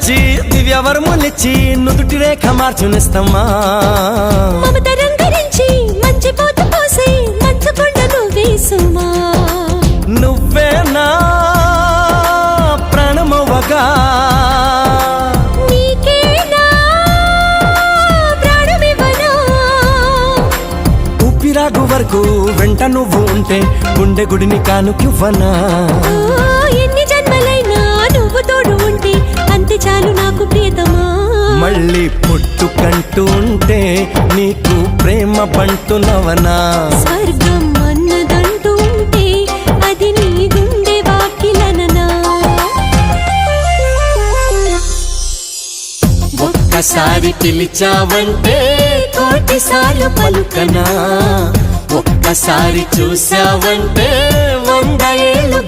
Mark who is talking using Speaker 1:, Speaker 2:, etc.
Speaker 1: వచ్చి దివ్యవరములిచ్చి నుదుటి రేఖ మార్చునిస్తమ్మా
Speaker 2: మమత రంగరించి మంచి పోత పోసి మంచు కొండ నువ్వేసుమా
Speaker 1: నువ్వే నా ప్రాణమవ్వగా
Speaker 2: నీకేనా ప్రాణమివ్వనా
Speaker 1: ఊపిరాగు వరకు వెంట నువ్వు ఉంటే గుండె గుడిని కానుకివ్వనా
Speaker 2: ఎన్ని జన్మలైనా నువ్వు తోడు ఉంటే అంతే చాలు నాకు ప్రియతమా
Speaker 1: మళ్ళీ పుట్టుకంటూ ఉంటే నీకు ప్రేమ పంటునవనా
Speaker 2: స్వర్గం అన్నదంటూ ఉంటే అది నీ గుండె వాకిలననా
Speaker 1: ఒక్కసారి పిలిచావంటే కోటిసార్లు పలుకనా ఒక్కసారి చూసావంటే 100 ఏళ్ళు